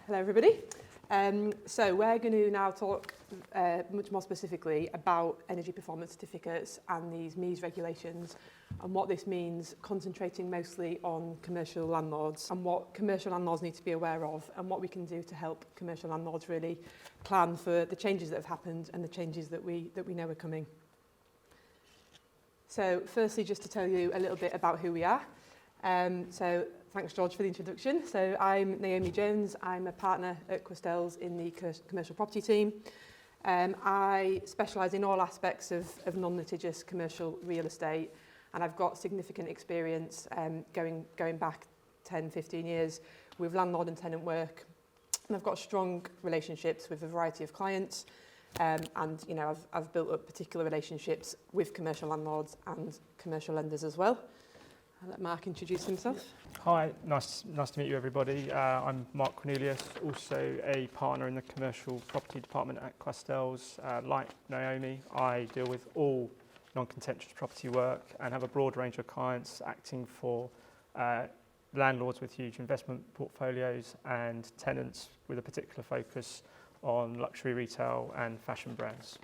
Hello everybody. So we're going to now talk much more specifically about energy performance certificates and these MEES regulations and what this means, concentrating mostly on commercial landlords and what commercial landlords need to be aware of and what we can do to help commercial landlords really plan for the changes that have happened and the changes that we know are coming. So firstly, just to tell you a little bit about who we are. So thanks, George, for the introduction. So I'm Naomi Jones. I'm a partner at Quastels in the commercial property team. I specialise in all aspects of non-litigious commercial real estate, and I've got significant experience going back 10, 15 years with landlord and tenant work. And I've got strong relationships with a variety of clients. And you know, I've built up particular relationships with commercial landlords and commercial lenders as well. I'll let Mark introduce himself. Hi, nice to meet you everybody. I'm Mark Cornelius, also a partner in the commercial property department at Quastels. Like Naomi, I deal with all non-contentious property work and have a broad range of clients acting for landlords with huge investment portfolios and tenants with a particular focus on luxury retail and fashion brands.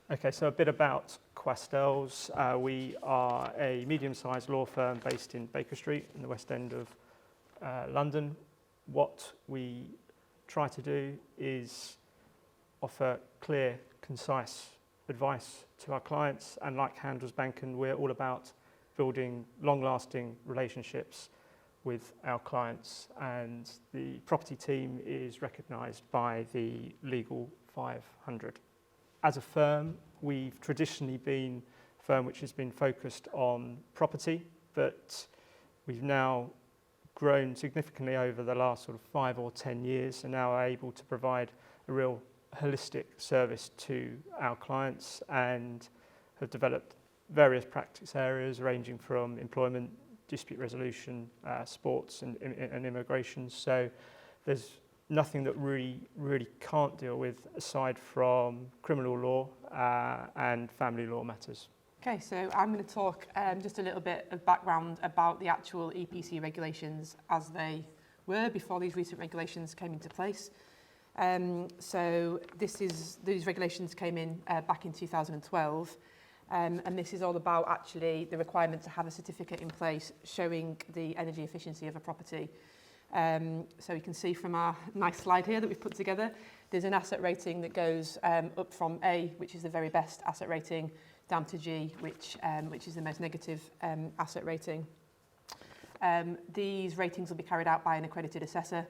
Okay, so a bit about Quastels. We are a medium-sized law firm based in Baker Street in the West End of London. What we try to do is offer clear, concise advice to our clients, and like Handelsbanken, we're all about building long-lasting relationships with our clients, and the property team is recognised by the Legal 500. As a firm, we've traditionally been a firm which has been focused on property, but we've now grown significantly over the last sort of 5 or 10 years and now are able to provide a real holistic service to our clients and have developed various practice areas ranging from employment, dispute resolution, sports and immigration. So there's nothing that really can't deal with aside from criminal law and family law matters. Okay, so I'm going to talk just a little bit of background about the actual EPC regulations as they were before these recent regulations came into place. So these regulations came in back in 2012. And this is all about actually the requirement to have a certificate in place showing the energy efficiency of a property. So you can see from our nice slide here that we've put together, there's an asset rating that goes up from A, which is the very best asset rating, down to G, which is the most negative asset rating. These ratings will be carried out by an accredited assessor.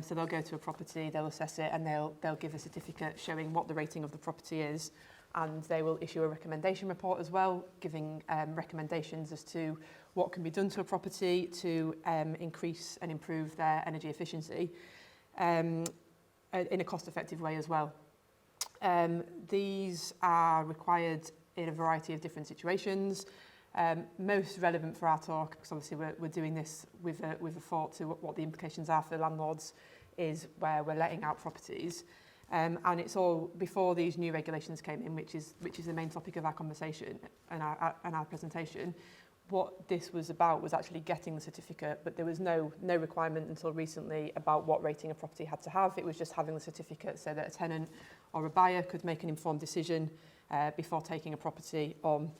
So they'll go to a property, they'll assess it, and they'll give a certificate showing what the rating of the property is. And they will issue a recommendation report as well, giving recommendations as to what can be done to a property to increase and improve their energy efficiency in a cost-effective way as well. These are required in a variety of different situations. Most relevant for our talk, because obviously we're doing this with a thought to what the implications are for landlords, is where we're letting out properties. And it's all before these new regulations came in, which is the main topic of our conversation and our presentation. What this was about was actually getting the certificate, but there was no requirement until recently about what rating a property had to have. It was just having the certificate so that a tenant or a buyer could make an informed decision before taking a property on.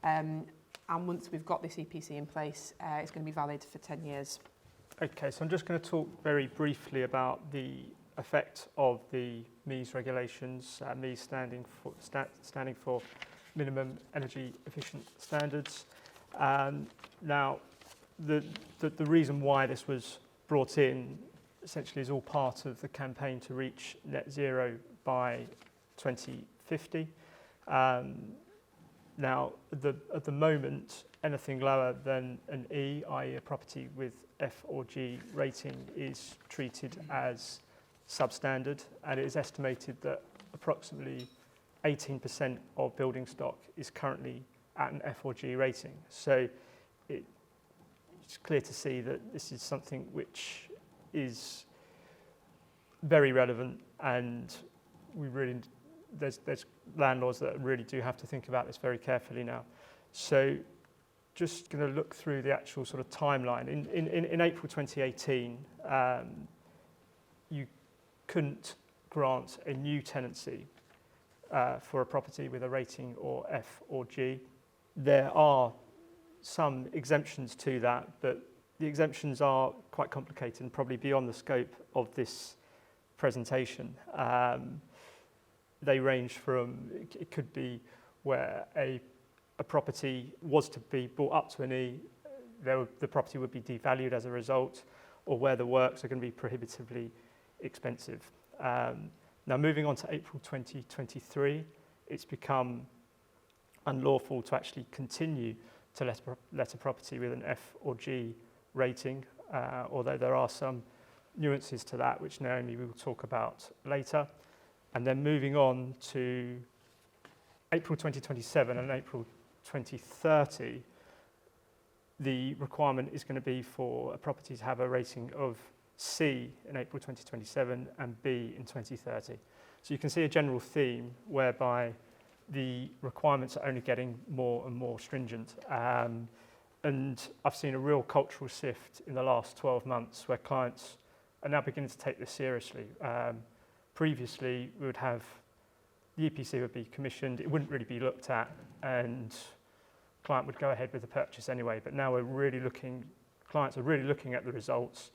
And once we've got this EPC in place, it's going to be valid for 10 years. Okay, so I'm just going to talk very briefly about the effect of the MEES regulations, MEES standing for Minimum Energy Efficient Standards. Now, the reason why this was brought in essentially is all part of the campaign to reach net zero by 2050. Now, at the moment, anything lower than an E, i.e. a property with F or G rating, is treated as substandard, and it is estimated that approximately 18% of building stock is currently at an F or G rating. So it's clear to see that this is something which is very relevant, and there's landlords that really do have to think about this very carefully now. So just going to look through the actual sort of timeline. In April 2018, you couldn't grant a new tenancy for a property with a rating or F or G. There are some exemptions to that, but the exemptions are quite complicated and probably beyond the scope of this presentation. They range from, it could be where a property was to be brought up to an E, the property would be devalued as a result, or where the works are going to be prohibitively expensive. Now moving on to April 2023, it's become unlawful to actually continue to let a property with an F or G rating, although there are some nuances to that, which Naomi will talk about later. And then moving on to April 2027 and April 2030, the requirement is going to be for a property to have a rating of C in April 2027 and B in 2030. So you can see a general theme whereby the requirements are only getting more and more stringent. And I've seen a real cultural shift in the last 12 months where clients are now beginning to take this seriously. Previously, we would have the EPC would be commissioned, it wouldn't really be looked at, and client would go ahead with the purchase anyway. But now clients are really looking at the results,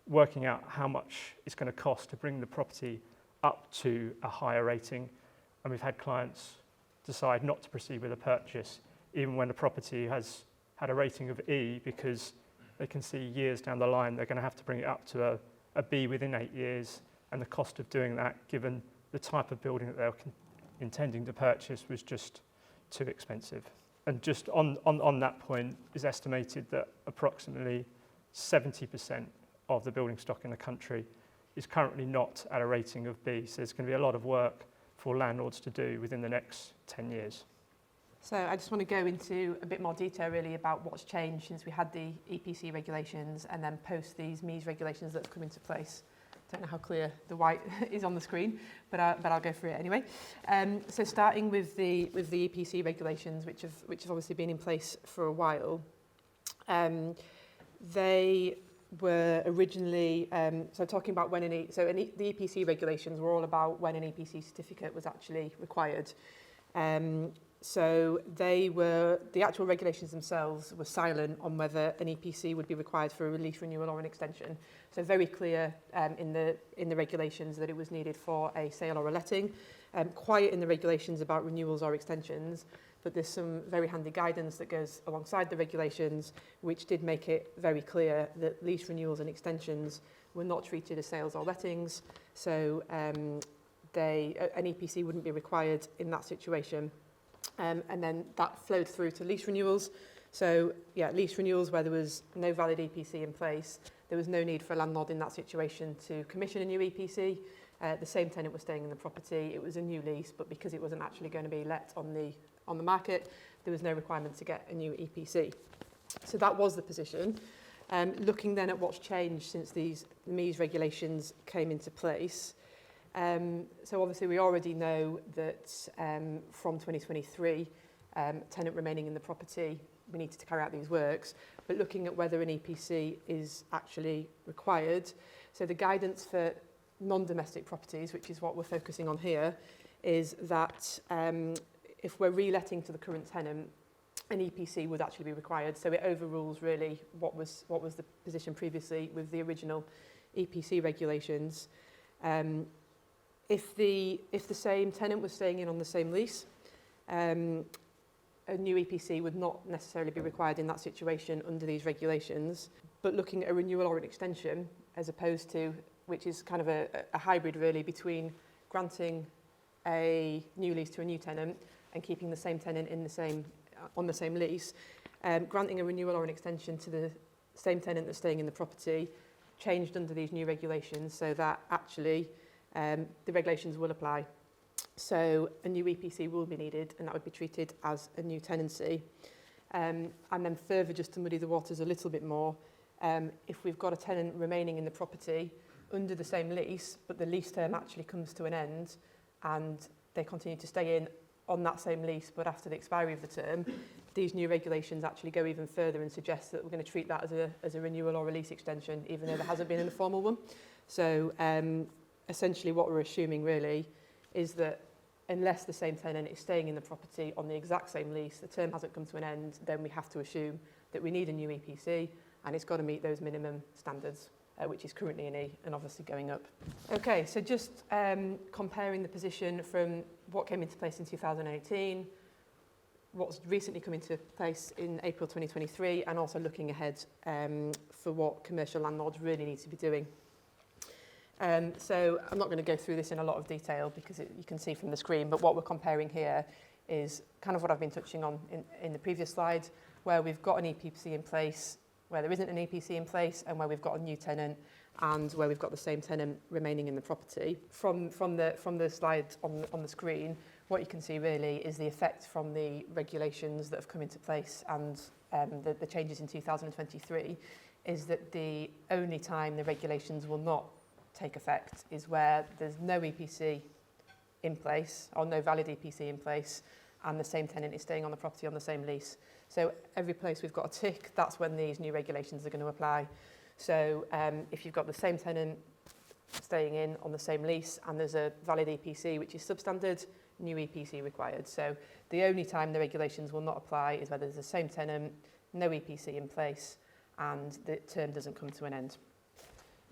working out how much it's going to cost to bring the property up to a higher rating. And we've had clients decide not to proceed with a purchase, even when the property has had a rating of E, because they can see years down the line they're going to have to bring it up to a B within 8 years, and the cost of doing that, given the type of building that they were intending to purchase, was just too expensive. And just on that point, it's estimated that approximately 70% of the building stock in the country is currently not at a rating of B. So there's going to be a lot of work for landlords to do within the next 10 years. So I just want to go into a bit more detail really about what's changed since we had the EPC regulations and then post these MEES regulations that have come into place. I don't know how clear the white is on the screen, but I'll go through it anyway. So starting with the EPC regulations, which have obviously been in place for a while, they were originally so talking about when the EPC regulations were all about when an EPC certificate was actually required. So the actual regulations themselves were silent on whether an EPC would be required for a lease renewal or an extension. So very clear in the regulations that it was needed for a sale or a letting. Quiet in the regulations about renewals or extensions, but there's some very handy guidance that goes alongside the regulations, which did make it very clear that lease renewals and extensions were not treated as sales or lettings. So an EPC wouldn't be required in that situation. And then that flowed through to lease renewals. So yeah, lease renewals where there was no valid EPC in place, there was no need for a landlord in that situation to commission a new EPC. The same tenant was staying in the property. It was a new lease, but because it wasn't actually going to be let on the market, there was no requirement to get a new EPC. So that was the position. Looking then at what's changed since these MEES regulations came into place. So obviously we already know that from 2023, tenant remaining in the property, we needed to carry out these works, but looking at whether an EPC is actually required. So the guidance for non-domestic properties, which is what we're focusing on here, is that if we're reletting to the current tenant, an EPC would actually be required. So it overrules really what was the position previously with the original EPC regulations. If the same tenant was staying in on the same lease, a new EPC would not necessarily be required in that situation under these regulations. But looking at a renewal or an extension, as opposed to, which is kind of a hybrid really between granting a new lease to a new tenant and keeping the same tenant on the same lease, granting a renewal or an extension to the same tenant that's staying in the property changed under these new regulations so that actually the regulations will apply. So a new EPC will be needed, and that would be treated as a new tenancy. And then further, just to muddy the waters a little bit more, if we've got a tenant remaining in the property under the same lease, but the lease term actually comes to an end and they continue to stay in on that same lease, but after the expiry of the term, these new regulations actually go even further and suggest that we're going to treat that as a renewal or a lease extension, even though there hasn't been a formal one. So essentially what we're assuming really is that unless the same tenant is staying in the property on the exact same lease, the term hasn't come to an end, then we have to assume that we need a new EPC and it's got to meet those minimum standards, which is currently an E and obviously going up. Okay, so just comparing the position from what came into place in 2018, what's recently come into place in April 2023, and also looking ahead for what commercial landlords really need to be doing. So I'm not going to go through this in a lot of detail because you can see from the screen, but what we're comparing here is kind of what I've been touching on in the previous slide, where we've got an EPC in place, where there isn't an EPC in place, and where we've got a new tenant, and where we've got the same tenant remaining in the property. From the slide on the screen, what you can see really is the effect from the regulations that have come into place and the changes in 2023 is that the only time the regulations will not take effect is where there's no EPC in place or no valid EPC in place and the same tenant is staying on the property on the same lease. So every place we've got a tick, that's when these new regulations are going to apply. So if you've got the same tenant staying in on the same lease and there's a valid EPC which is substandard, new EPC required. So the only time the regulations will not apply is whether there's the same tenant, no EPC in place and the term doesn't come to an end.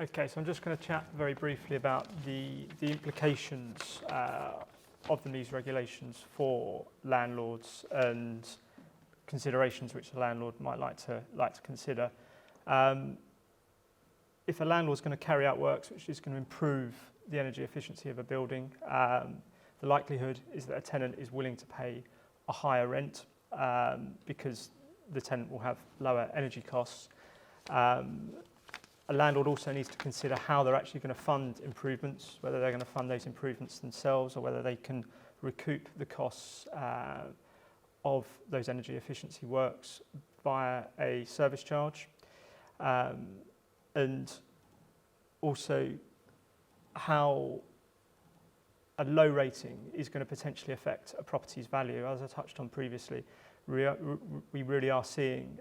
Okay, so I'm just going to chat very briefly about the implications of the MEES regulations for landlords and considerations which the landlord might like to consider. If a landlord's going to carry out works which is going to improve the energy efficiency of a building, the likelihood is that a tenant is willing to pay a higher rent because the tenant will have lower energy costs. A landlord also needs to consider how they're actually going to fund improvements, whether they're going to fund those improvements themselves or whether they can recoup the costs of those energy efficiency works via a service charge. And also how a low rating is going to potentially affect a property's value. As I touched on previously, we really are seeing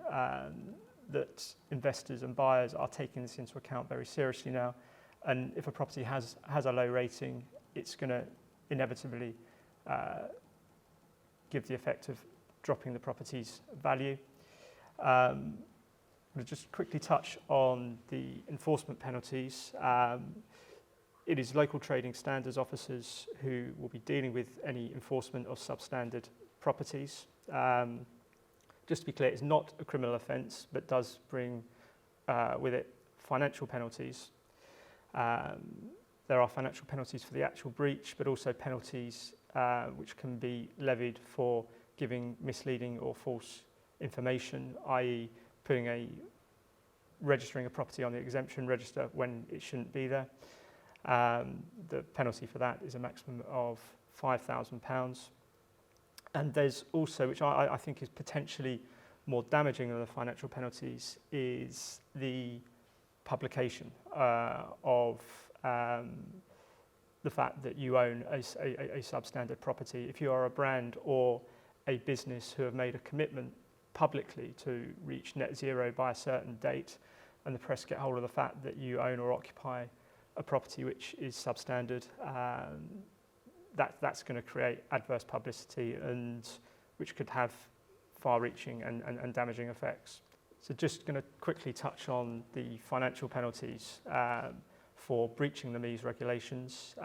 that investors and buyers are taking this into account very seriously now. And if a property has a low rating, it's going to inevitably give the effect of dropping the property's value. I'm going to just quickly touch on the enforcement penalties. It is local trading standards officers who will be dealing with any enforcement of substandard properties. Just to be clear, it's not a criminal offence, but does bring with it financial penalties. There are financial penalties for the actual breach, but also penalties which can be levied for giving misleading or false information, i.e. registering a property on the exemption register when it shouldn't be there. The penalty for that is a maximum of £5,000. And there's also, which I think is potentially more damaging than the financial penalties, is the publication of the fact that you own a substandard property. If you are a brand or a business who have made a commitment publicly to reach net zero by a certain date, and the press get hold of the fact that you own or occupy a property which is substandard, that's going to create adverse publicity and which could have far-reaching and damaging effects. So just going to quickly touch on the financial penalties for breaching the MEES regulations.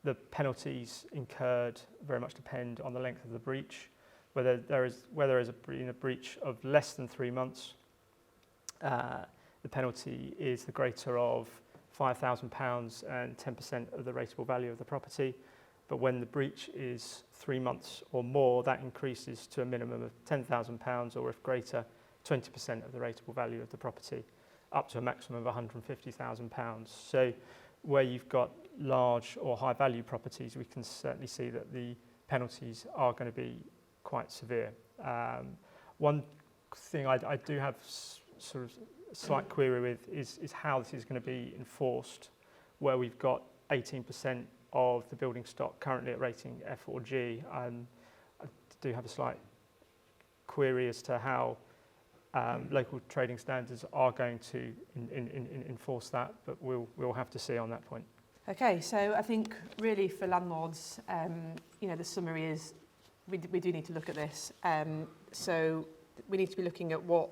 The penalties incurred very much depend on the length of the breach. Whether there is a breach of less than 3 months, the penalty is the greater of £5,000 and 10% of the rateable value of the property. But when the breach is 3 months or more, that increases to a minimum of £10,000, or if greater, 20% of the rateable value of the property, up to a maximum of £150,000. So where you've got large or high value properties, we can certainly see that the penalties are going to be quite severe. One thing I do have sort of a slight query with is how this is going to be enforced, where we've got 18% of the building stock currently at rating F or G. I do have a slight query as to how Local trading standards are going to enforce that, but we'll have to see on that point. Okay, so I think really for landlords, the summary is we do need to look at this. So we need to be looking at what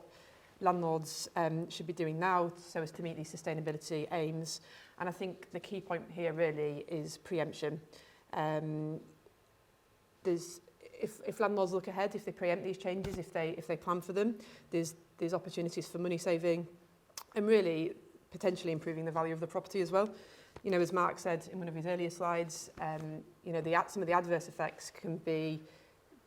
landlords should be doing now so as to meet these sustainability aims. And I think the key point here really is preemption. If landlords look ahead, if they preempt these changes, if they plan for them, there's opportunities for money saving and really potentially improving the value of the property as well. As Mark said in one of his earlier slides, some of the adverse effects can be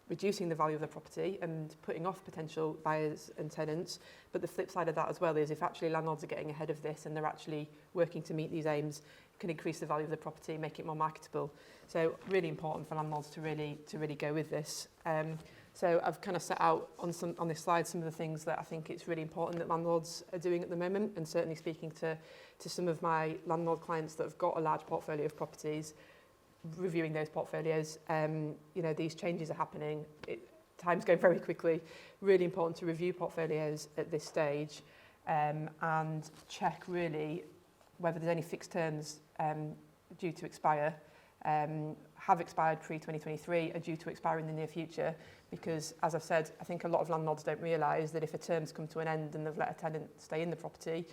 reducing the value of the property and putting off potential buyers and tenants. But the flip side of that as well is if actually landlords are getting ahead of this and they're actually working to meet these aims, it can increase the value of the property, make it more marketable. So really important for landlords to really go with this. So I've kind of set out on this slide some of the things that I think it's really important that landlords are doing at the moment, and certainly speaking to some of my landlord clients that have got a large portfolio of properties, reviewing those portfolios. These changes are happening. Time's going very quickly. Really important to review portfolios at this stage and check really whether there's any fixed terms due to expire, have expired pre-2023, are due to expire in the near future, because as I've said, I think a lot of landlords don't realise that if a term's come to an end and they've let a tenant stay in the property,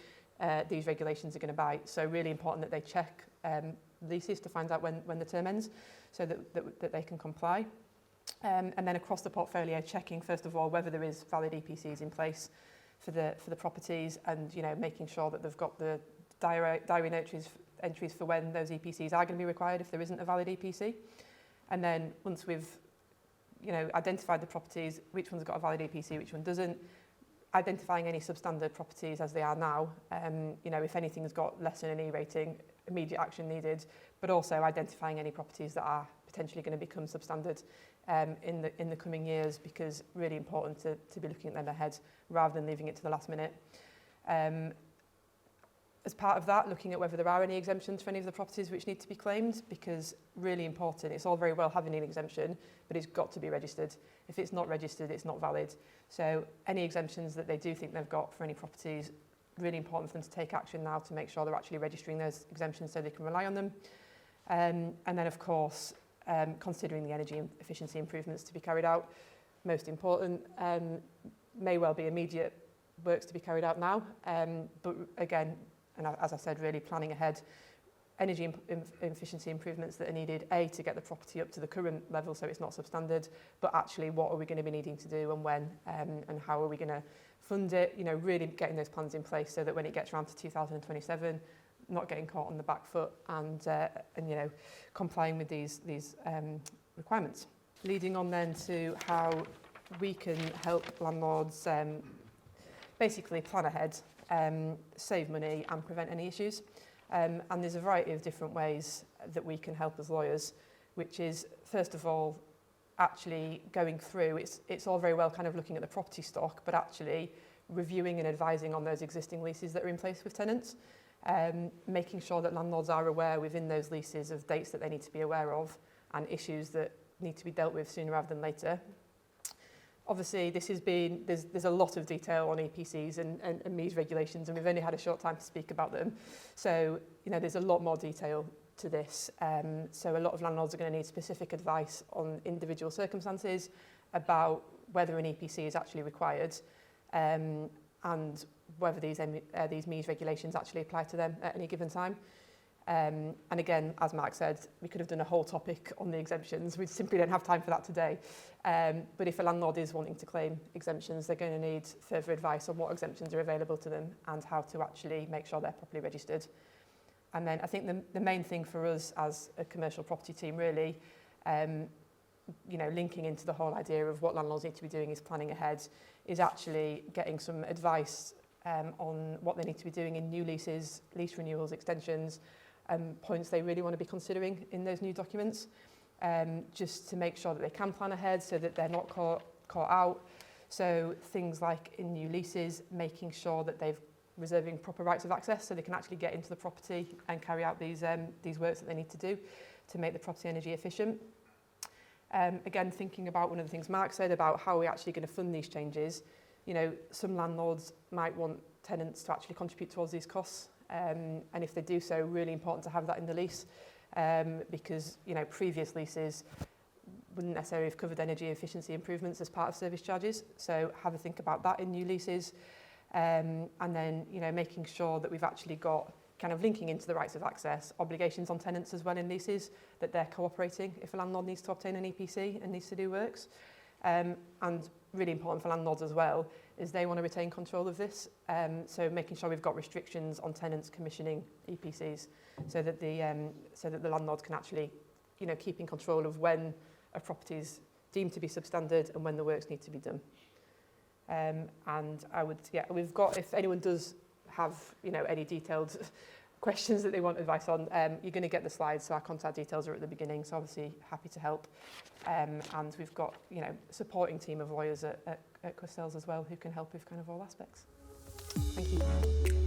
these regulations are going to bite. So really important that they check leases to find out when the term ends so that they can comply. And then across the portfolio, checking first of all whether there is valid EPCs in place for the properties, and making sure that they've got the diary entries for when those EPCs are going to be required if there isn't a valid EPC. And then once we've identified the properties, which one's got a valid EPC, which one doesn't, identifying any substandard properties as they are now. If anything's got less than an E rating, immediate action needed, but also identifying any properties that are potentially going to become substandard in the coming years, because really important to be looking at them ahead rather than leaving it to the last minute. As part of that, looking at whether there are any exemptions for any of the properties which need to be claimed, because really important, it's all very well having an exemption, but it's got to be registered. If it's not registered, it's not valid. So any exemptions that they do think they've got for any properties, really important for them to take action now to make sure they're actually registering those exemptions so they can rely on them. And then, of course, considering the energy efficiency improvements to be carried out. Most important, may well be immediate works to be carried out now, but again, and as I said, really planning ahead, energy efficiency improvements that are needed, to get the property up to the current level so it's not substandard, but actually what are we going to be needing to do and when, and how are we going to fund it, really getting those plans in place so that when it gets around to 2027, not getting caught on the back foot and complying with these requirements. Leading on then to how we can help landlords basically plan ahead, save money and prevent any issues. And there's a variety of different ways that we can help as lawyers, which is, first of all, actually going through, it's all very well kind of looking at the property stock, but actually reviewing and advising on those existing leases that are in place with tenants, making sure that landlords are aware within those leases of dates that they need to be aware of and issues that need to be dealt with sooner rather than later. Obviously, there's a lot of detail on EPCs and MEES regulations, and we've only had a short time to speak about them. So, there's a lot more detail to this. So a lot of landlords are going to need specific advice on individual circumstances about whether an EPC is actually required, and whether these MEES regulations actually apply to them at any given time. And again, as Mark said, we could have done a whole topic on the exemptions. We simply don't have time for that today. But if a landlord is wanting to claim exemptions, they're going to need further advice on what exemptions are available to them and how to actually make sure they're properly registered. And then I think the main thing for us as a commercial property team really, linking into the whole idea of what landlords need to be doing is planning ahead, is actually getting some advice on what they need to be doing in new leases, lease renewals, extensions, points they really want to be considering in those new documents, just to make sure that they can plan ahead so that they're not caught out. So things like in new leases, making sure that they've reserving proper rights of access so they can actually get into the property and carry out these works that they need to do to make the property energy efficient. Again, thinking about one of the things Mark said about how we're actually going to fund these changes, you know, some landlords might want tenants to actually contribute towards these costs, and if they do so, really important to have that in the lease, because, you know, previous leases wouldn't necessarily have covered energy efficiency improvements as part of service charges, so have a think about that in new leases, and then, you know, making sure that we've actually got kind of linking into the rights of access, obligations on tenants as well in leases, that they're cooperating if a landlord needs to obtain an EPC and needs to do works. And really important for landlords as well is they want to retain control of this, so making sure we've got restrictions on tenants commissioning EPCs so that the landlord can actually, you know, keep in control of when a property is deemed to be substandard and when the works need to be done. And I would, yeah, we've got, if anyone does have, you know, any detailed questions that they want advice on, you're going to get the slides, so our contact details are at the beginning, so obviously happy to help. And we've got, you know, a supporting team of lawyers at Quastels as well who can help with kind of all aspects. Thank you.